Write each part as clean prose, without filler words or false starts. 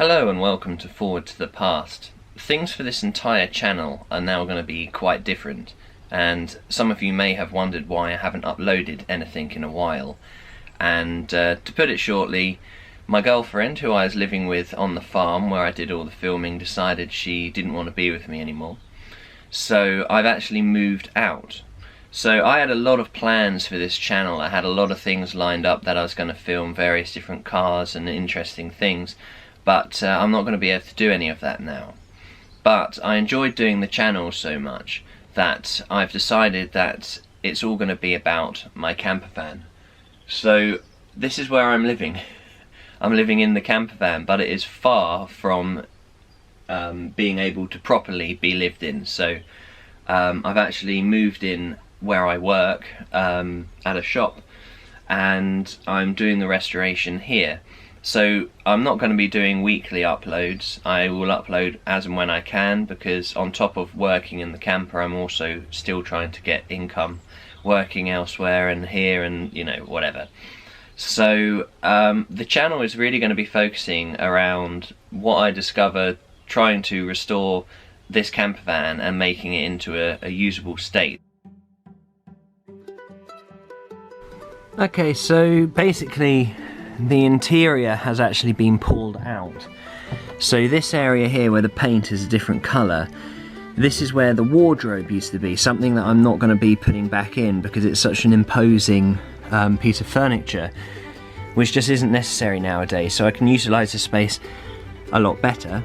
Hello and welcome to Forward to the Past. Things for this entire channel are now going to be quite different, and some of you may have wondered why I haven't uploaded anything in a while. And to put it shortly, my girlfriend, who I was living with on the farm where I did all the filming, decided she didn't want to be with me anymore. So I've actually moved out. So I had a lot of plans for this channel. I had a lot of things lined up that I was going to film, various different cars and interesting things. But I'm not going to be able to do any of that now. But I enjoyed doing the channel so much that I've decided that it's all going to be about my camper van. So this is where I'm living. I'm living in the camper van, but it is far from being able to properly be lived in. So I've actually moved in where I work at a shop, and I'm doing the restoration here. So I'm not going to be doing weekly uploads. I will upload as and when I can, because on top of working in the camper, I'm also still trying to get income working elsewhere and here and, you know, whatever. So the channel is really going to be focusing around what I discovered trying to restore this camper van and making it into a usable state. Okay, so basically the interior has actually been pulled out. So this area here where the paint is a different colour, this is where the wardrobe used to be, something that I'm not going to be putting back in because it's such an imposing piece of furniture, which just isn't necessary nowadays, so I can utilise the space a lot better.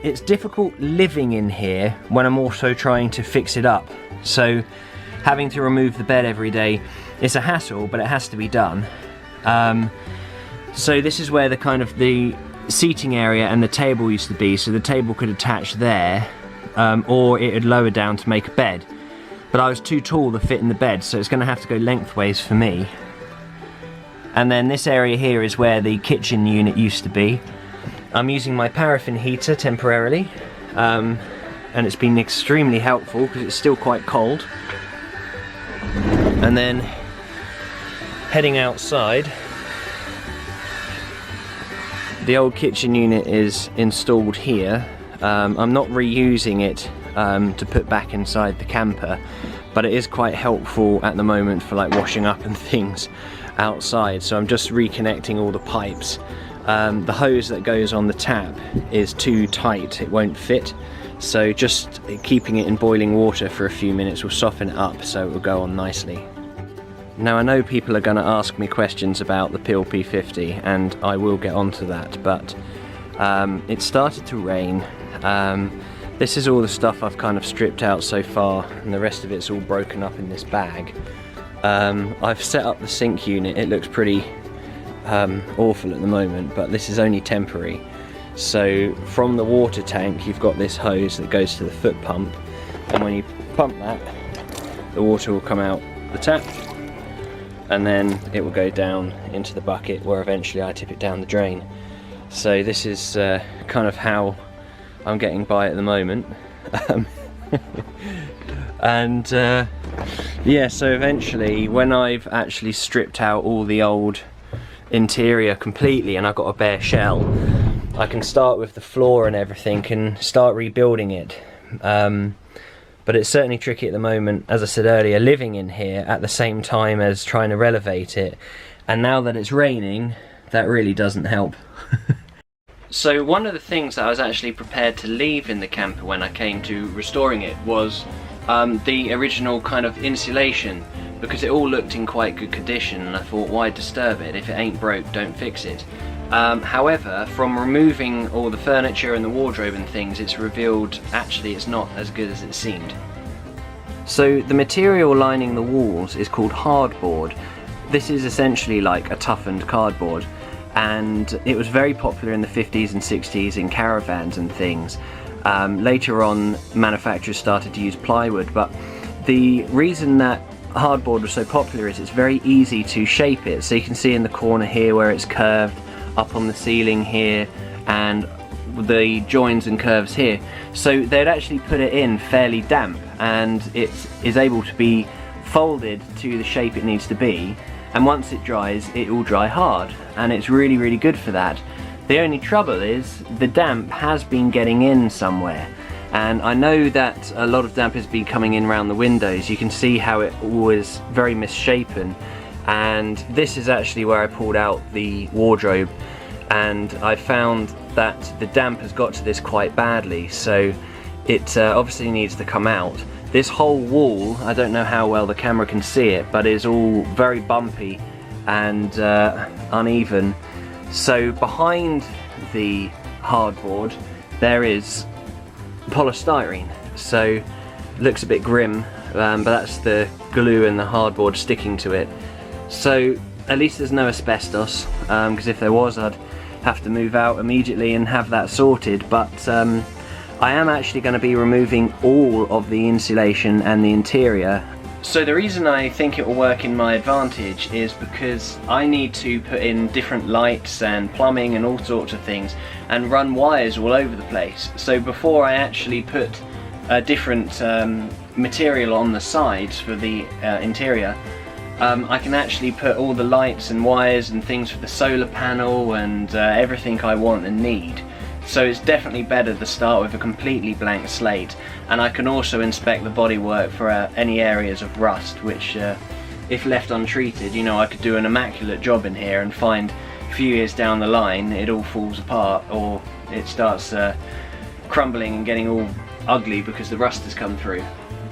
It's difficult living in here when I'm also trying to fix it up, so having to remove the bed every day is a hassle, but it has to be done. So this is where the seating area and the table used to be, so the table could attach there, or it would lower down to make a bed. But I was too tall to fit in the bed, so it's going to have to go lengthways for me. And then this area here is where the kitchen unit used to be. I'm using my paraffin heater temporarily, and it's been extremely helpful because it's still quite cold. And then heading outside, the old kitchen unit is installed here. I'm not reusing it to put back inside the camper, but it is quite helpful at the moment for like washing up and things outside, so I'm just reconnecting all the pipes. The hose that goes on the tap is too tight, it won't fit, so just keeping it in boiling water for a few minutes will soften it up so it will go on nicely. Now I know people are going to ask me questions about the Peel P50, and I will get onto that, but it started to rain. This is all the stuff I've kind of stripped out so far, and the rest of it's all broken up in this bag. I've set up the sink unit. It looks pretty awful at the moment, but this is only temporary. So from the water tank you've got this hose that goes to the foot pump, and when you pump that, the water will come out the tap, and then it will go down into the bucket where eventually I tip it down the drain. So this is kind of how I'm getting by at the moment. And yeah, so eventually when I've actually stripped out all the old interior completely and I've got a bare shell, I can start with the floor and everything and start rebuilding it. But it's certainly tricky at the moment, as I said earlier, living in here at the same time as trying to renovate it. And now that it's raining, that really doesn't help. So one of the things that I was actually prepared to leave in the camper when I came to restoring it was the original kind of insulation, because it all looked in quite good condition, and I thought, why disturb it? If it ain't broke, don't fix it. However, from removing all the furniture and the wardrobe and things, it's revealed actually it's not as good as it seemed. So the material lining the walls is called hardboard. This is essentially like a toughened cardboard, and it was very popular in the 50s and 60s in caravans and things. Later on, manufacturers started to use plywood, but the reason that hardboard was so popular is it's very easy to shape it. So you can see in the corner here where it's curved, up on the ceiling here, and the joins and curves here. So they'd actually put it in fairly damp, and it is able to be folded to the shape it needs to be, and once it dries, it will dry hard, and it's really good for that. The only trouble is the damp has been getting in somewhere, and I know that a lot of damp has been coming in around the windows. You can see how it was very misshapen, and this is actually where I pulled out the wardrobe, and I found that the damp has got to this quite badly, so it obviously needs to come out. This whole wall, I don't know how well the camera can see it, but is all very bumpy and uneven. So behind the hardboard there is polystyrene, so it looks a bit grim, but that's the glue and the hardboard sticking to it. So at least there's no asbestos, because if there was I'd have to move out immediately and have that sorted, but I am actually going to be removing all of the insulation and the interior. So the reason I think it will work in my advantage is because I need to put in different lights and plumbing and all sorts of things and run wires all over the place. So before I actually put a different material on the sides for the interior, I can actually put all the lights and wires and things for the solar panel and everything I want and need. So it's definitely better to start with a completely blank slate, and I can also inspect the bodywork for any areas of rust, which if left untreated, you know, I could do an immaculate job in here and find a few years down the line it all falls apart, or it starts crumbling and getting all ugly because the rust has come through.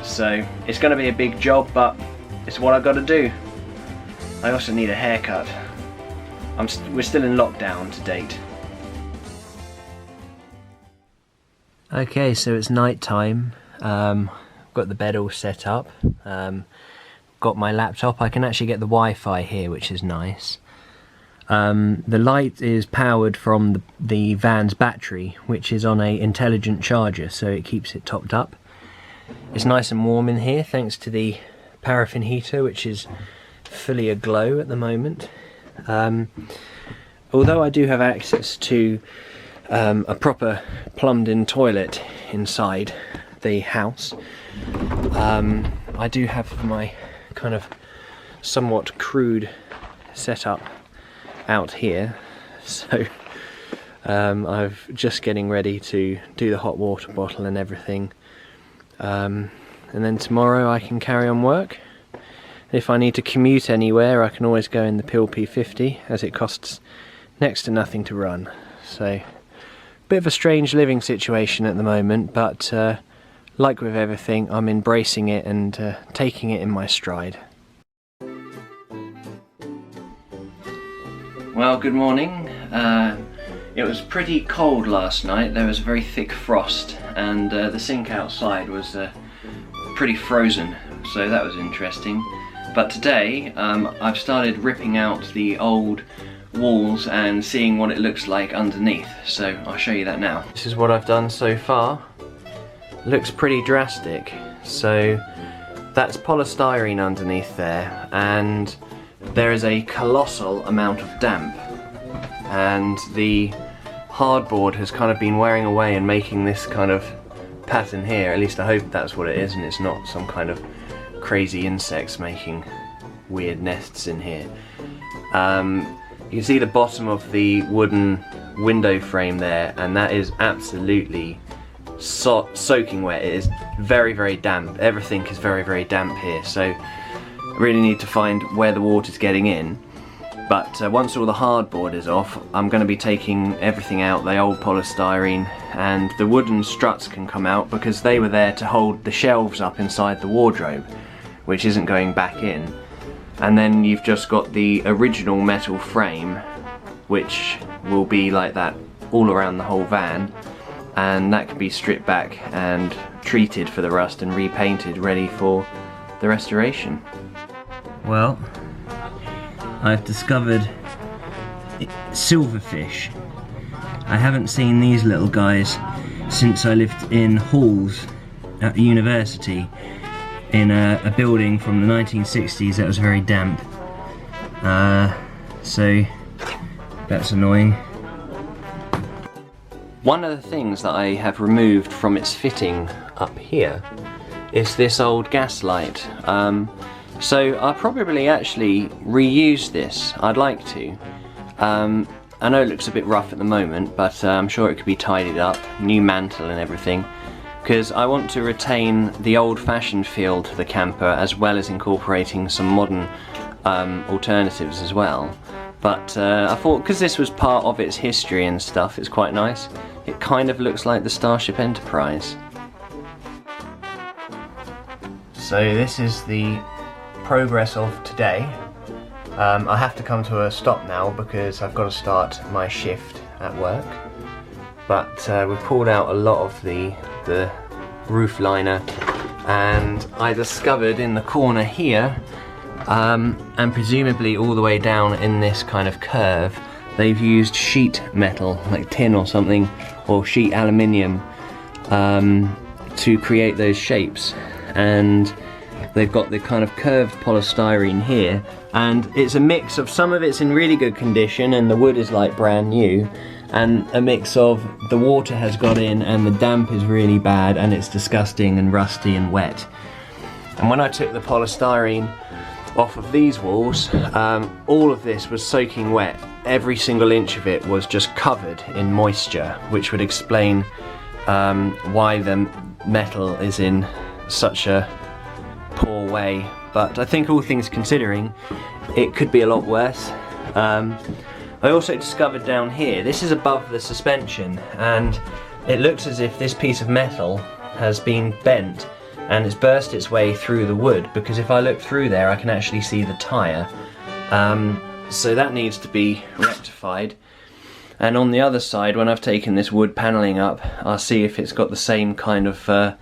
So it's going to be a big job, but it's what I've got to do. I also need a haircut. We're still in lockdown to date. Okay, so it's night time. Got the bed all set up. Got my laptop. I can actually get the Wi-Fi here, which is nice. The light is powered from the van's battery, which is on an intelligent charger, so it keeps it topped up. It's nice and warm in here thanks to the paraffin heater, which is fully aglow at the moment. Although I do have access to a proper plumbed in toilet inside the house, I do have my kind of somewhat crude setup out here, so I'm just getting ready to do the hot water bottle and everything, and then tomorrow I can carry on work. If I need to commute anywhere, I can always go in the Pil P50, as it costs next to nothing to run. So bit of a strange living situation at the moment, but like with everything, I'm embracing it and taking it in my stride. Well, good morning. It was pretty cold last night. There was a very thick frost, and the sink outside was pretty frozen, so that was interesting. But today I've started ripping out the old walls and seeing what it looks like underneath, so I'll show you that now. This is what I've done so far. Looks pretty drastic. So that's polystyrene underneath there, and there is a colossal amount of damp, and the hardboard has kind of been wearing away and making this kind of pattern here. At least I hope that's what it is and it's not some kind of crazy insects making weird nests in here. You can see the bottom of the wooden window frame there, and that is absolutely soaking wet. It is very, very damp. Everything is very, very damp here, so I really need to find where the water's getting in. But once all the hardboard is off, I'm going to be taking everything out, the old polystyrene, and the wooden struts can come out because they were there to hold the shelves up inside the wardrobe, which isn't going back in. And then you've just got the original metal frame, which will be like that all around the whole van, and that can be stripped back and treated for the rust and repainted, ready for the restoration. Well, I've discovered silverfish. I haven't seen these little guys since I lived in halls at university in a building from the 1960s that was very damp. So that's annoying. One of the things that I have removed from its fitting up here is this old gas light. So I'll probably actually reuse this. I'd like to. I know it looks a bit rough at the moment, but I'm sure it could be tidied up, new mantle and everything, because I want to retain the old-fashioned feel to the camper as well as incorporating some modern alternatives as well. But I thought, because this was part of its history and stuff, it's quite nice. It kind of looks like the Starship Enterprise. So this is the progress of today. I have to come to a stop now because I've got to start my shift at work. But we've pulled out a lot of the roof liner, and I discovered in the corner here, and presumably all the way down in this kind of curve, they've used sheet metal, like tin or something, or sheet aluminium, to create those shapes. And they've got the kind of curved polystyrene here, and it's a mix of, some of it's in really good condition and the wood is like brand new, and a mix of the water has got in and the damp is really bad and it's disgusting and rusty and wet. And when I took the polystyrene off of these walls, all of this was soaking wet. Every single inch of it was just covered in moisture, which would explain why the metal is in such a poor way. But I think all things considering, it could be a lot worse. I also discovered down here, this is above the suspension, and it looks as if this piece of metal has been bent and it's burst its way through the wood, because if I look through there I can actually see the tyre. So that needs to be rectified. And on the other side, when I've taken this wood panelling up, I'll see if it's got the same kind of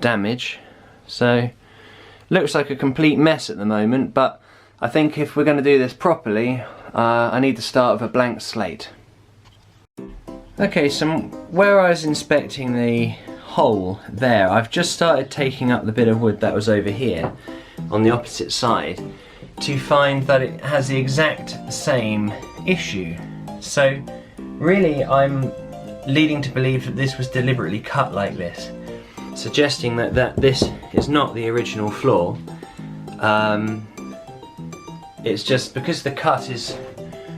damage. So looks like a complete mess at the moment, but I think if we're going to do this properly, I need to start with a blank slate. Okay, so where I was inspecting the hole there, I've just started taking up the bit of wood that was over here on the opposite side to find that it has the exact same issue. So really I'm leading to believe that this was deliberately cut like this, suggesting that this is not the original floor. It's just because the cut is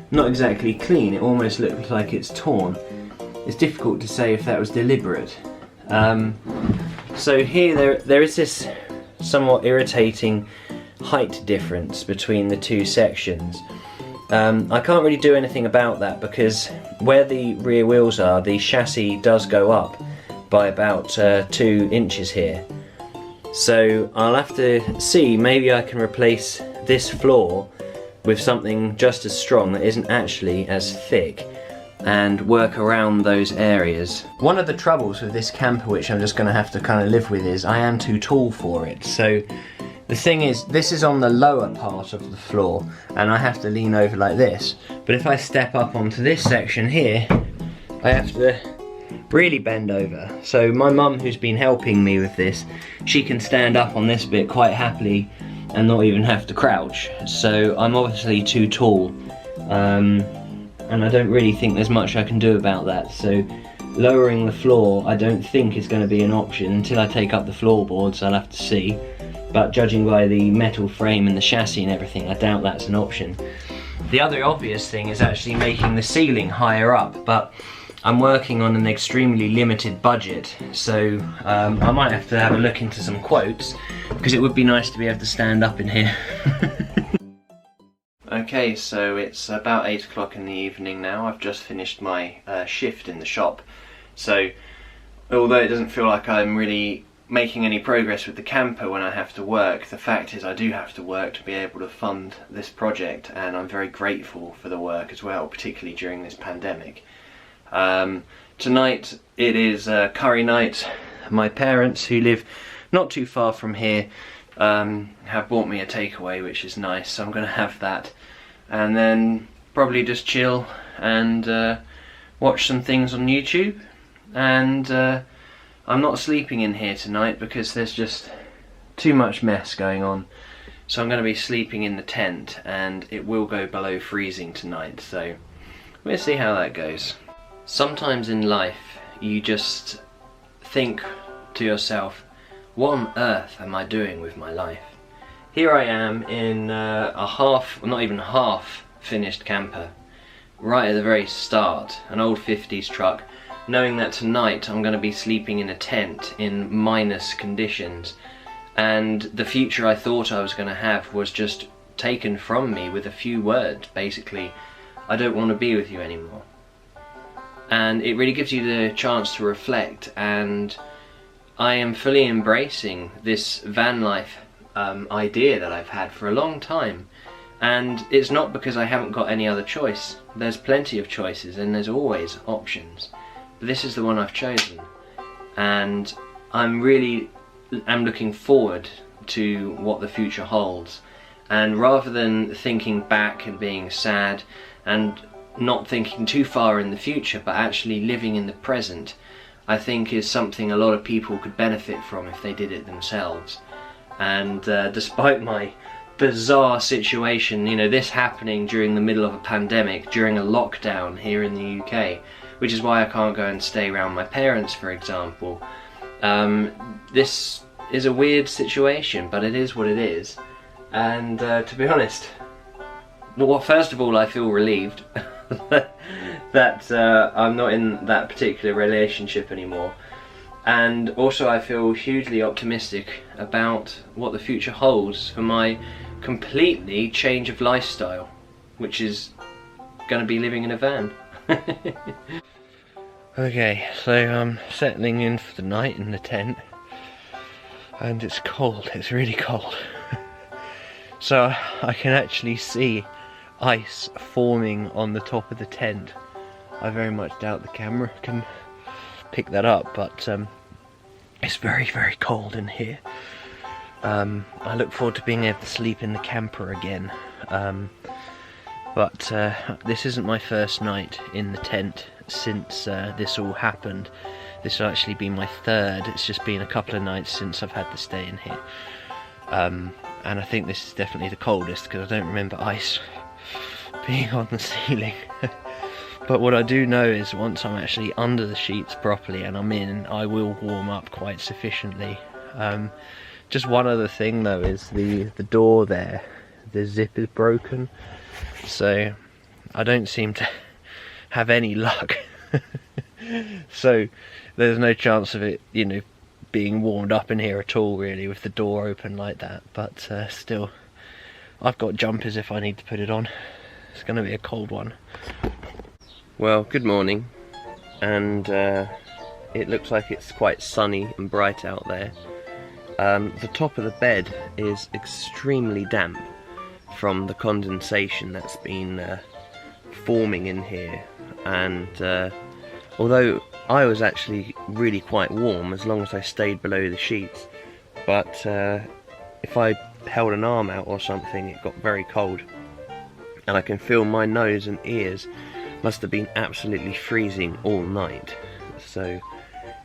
not exactly clean, it almost looks like it's torn. It's difficult to say if that was deliberate. So here there is this somewhat irritating height difference between the two sections. I can't really do anything about that because where the rear wheels are, the chassis does go up by about 2 inches here. So I'll have to see, maybe I can replace this floor with something just as strong that isn't actually as thick and work around those areas. One of the troubles with this camper, which I'm just going to have to kind of live with, is I am too tall for it. So the thing is, this is on the lower part of the floor and I have to lean over like this. But if I step up onto this section here, I have to really bend over. So my mum, who's been helping me with this, she can stand up on this bit quite happily and not even have to crouch. So I'm obviously too tall, and I don't really think there's much I can do about that. So lowering the floor I don't think is going to be an option until I take up the floorboards. I'll have to see, but judging by the metal frame and the chassis and everything, I doubt that's an option. The other obvious thing is actually making the ceiling higher up, but I'm working on an extremely limited budget, so I might have to have a look into some quotes, because it would be nice to be able to stand up in here. Okay, so it's about 8 o'clock in the evening now. I've just finished my shift in the shop, so although it doesn't feel like I'm really making any progress with the camper when I have to work, the fact is I do have to work to be able to fund this project, and I'm very grateful for the work as well, particularly during this pandemic. Tonight it is curry night. My parents, who live not too far from here, have bought me a takeaway, which is nice, so I'm going to have that and then probably just chill and watch some things on YouTube. And I'm not sleeping in here tonight because there's just too much mess going on, so I'm going to be sleeping in the tent, and it will go below freezing tonight, so we'll see how that goes. Sometimes in life you just think to yourself, what on earth am I doing with my life? Here I am in a half, not even half finished camper, right at the very start, an old 50s truck, knowing that tonight I'm going to be sleeping in a tent in minus conditions, and the future I thought I was going to have was just taken from me with a few words. Basically, I don't want to be with you anymore. And it really gives you the chance to reflect, and I am fully embracing this van life idea that I've had for a long time. And it's not because I haven't got any other choice. There's plenty of choices and there's always options. But this is the one I've chosen. And I'm looking forward to what the future holds. And rather than thinking back and being sad and not thinking too far in the future, but actually living in the present, I think is something a lot of people could benefit from if they did it themselves. And despite my bizarre situation, you know, this happening during the middle of a pandemic, during a lockdown here in the UK, which is why I can't go and stay around my parents, for example. This is a weird situation, but it is what it is. And to be honest, well, first of all, I feel relieved that I'm not in that particular relationship anymore. And also I feel hugely optimistic about what the future holds for my completely change of lifestyle, which is going to be living in a van. Okay, so I'm settling in for the night in the tent, and it's cold, it's really cold. So I can actually see ice forming on the top of the tent. I very much doubt the camera can pick that up, but it's very, very cold in here. I look forward to being able to sleep in the camper again, but this isn't my first night in the tent since this all happened. This will actually be my third. It's just been a couple of nights since I've had to stay in here, and I think this is definitely the coldest because I don't remember ice being on the ceiling. But what I do know is once I'm actually under the sheets properly and I'm in, I will warm up quite sufficiently. Just one other thing though is the door there, the zip is broken, so I don't seem to have any luck. So there's no chance of it, you know, being warmed up in here at all really with the door open like that, but still, I've got jumpers if I need to put it on. It's going to be a cold one. Well, good morning, and it looks like it's quite sunny and bright out there. The top of the bed is extremely damp from the condensation that's been forming in here, and although I was actually really quite warm as long as I stayed below the sheets, but if I held an arm out or something it got very cold, and I can feel my nose and ears must have been absolutely freezing all night. So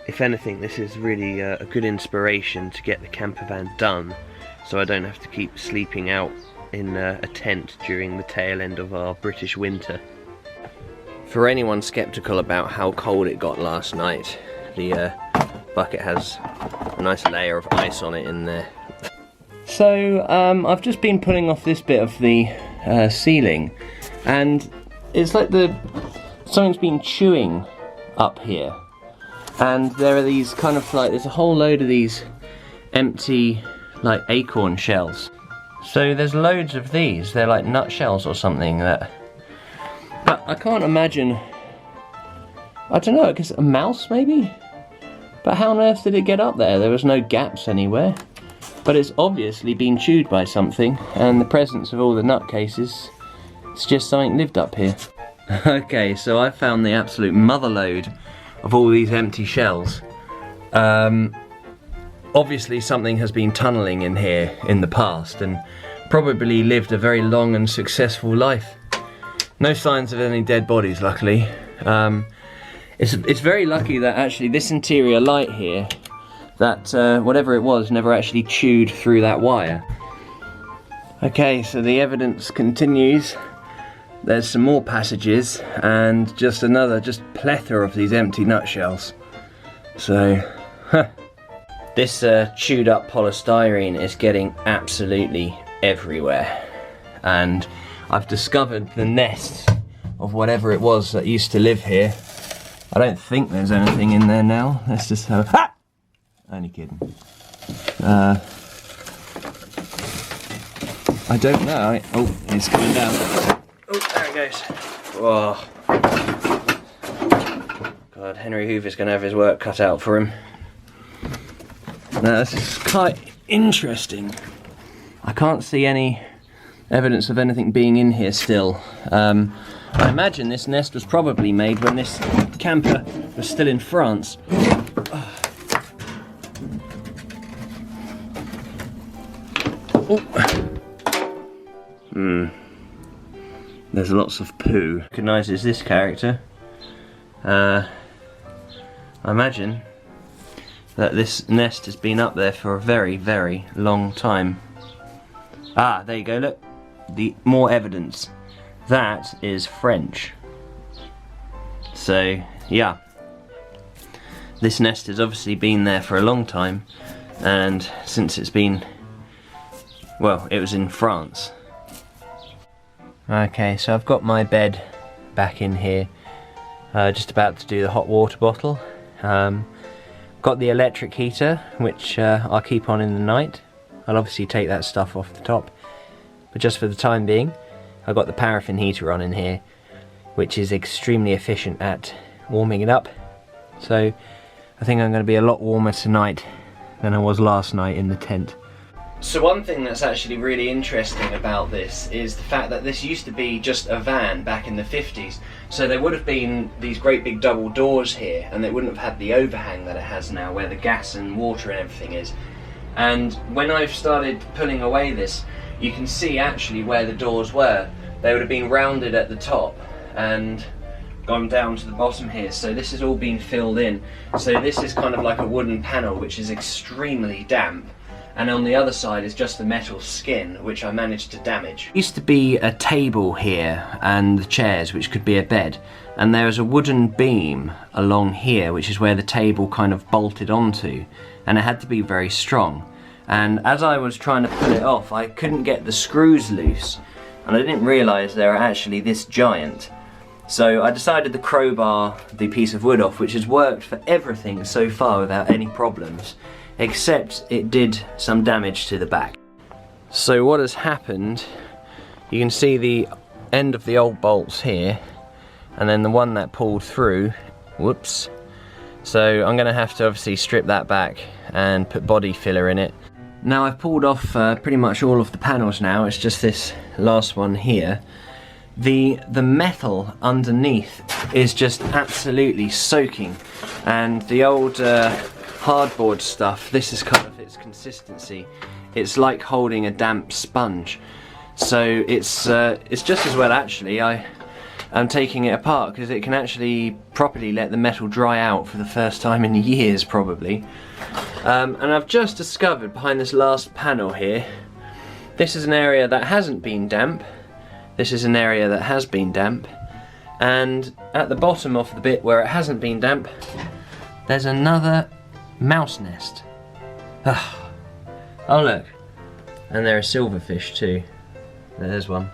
if anything, this is really a good inspiration to get the camper van done, so I don't have to keep sleeping out in a tent during the tail end of our British winter. For anyone skeptical about how cold it got last night, the bucket has a nice layer of ice on it in there. So I've just been pulling off this bit of the ceiling, and it's like something's been chewing up here, and there are these kind of like, there's a whole load of these empty like acorn shells. So there's loads of these, they're like nut shells or something that, but I can't imagine, I don't know, I guess a mouse maybe? But how on earth did it get up there? There was no gaps anywhere. But it's obviously been chewed by something, and the presence of all the nutcases suggests something lived up here. Okay, so I found the absolute motherload of all these empty shells. Obviously something has been tunnelling in here in the past and probably lived a very long and successful life. No signs of any dead bodies, luckily. It's very lucky that actually this interior light here, that whatever it was never actually chewed through that wire. Okay, so the evidence continues. There's some more passages and just another plethora of these empty nutshells. So, this chewed up polystyrene is getting absolutely everywhere. And I've discovered the nests of whatever it was that used to live here. I don't think there's anything in there now. Let's just have a... Ah! Only kidding. I don't know. Oh, it's coming down. Oh, there it goes. Whoa. God, Henry Hoover's going to have his work cut out for him. Now, this is quite interesting. I can't see any evidence of anything being in here still. I imagine this nest was probably made when this camper was still in France. There's lots of poo. Recognises this character. I imagine that this nest has been up there for a very, very long time. Ah, there you go, look. More evidence. That is French. So, yeah. This nest has obviously been there for a long time, and since it's been, well, it was in France. Okay, so I've got my bed back in here, just about to do the hot water bottle. Got the electric heater, which I'll keep on in the night. I'll obviously take that stuff off the top, but just for the time being, I've got the paraffin heater on in here, which is extremely efficient at warming it up. So I think I'm going to be a lot warmer tonight than I was last night in the tent. So one thing that's actually really interesting about this is the fact that this used to be just a van back in the 50s. So there would have been these great big double doors here, and it wouldn't have had the overhang that it has now, where the gas and water and everything is. And when I've started pulling away this, you can see actually where the doors were. They would have been rounded at the top and gone down to the bottom here. So this has all been filled in. So this is kind of like a wooden panel which is extremely damp. And on the other side is just the metal skin, which I managed to damage. There used to be a table here and the chairs, which could be a bed. And there is a wooden beam along here, which is where the table kind of bolted onto. And it had to be very strong. And as I was trying to pull it off, I couldn't get the screws loose. And I didn't realise they were actually this giant. So I decided to crowbar the piece of wood off, which has worked for everything so far without any problems, except it did some damage to the back. So what has happened, you can see the end of the old bolts here, and then the one that pulled through, whoops. So I'm going to have to obviously strip that back and put body filler in it. Now I've pulled off pretty much all of the panels now, it's just this last one here. The metal underneath is just absolutely soaking, and the old hardboard stuff, this is kind of its consistency. It's like holding a damp sponge. So it's just as well actually I'm taking it apart, because it can actually properly let the metal dry out for the first time in years probably. And I've just discovered behind this last panel here, this is an area that hasn't been damp, this is an area that has been damp, and at the bottom of the bit where it hasn't been damp, there's another mouse nest. Oh look, and there are silverfish too. There's one.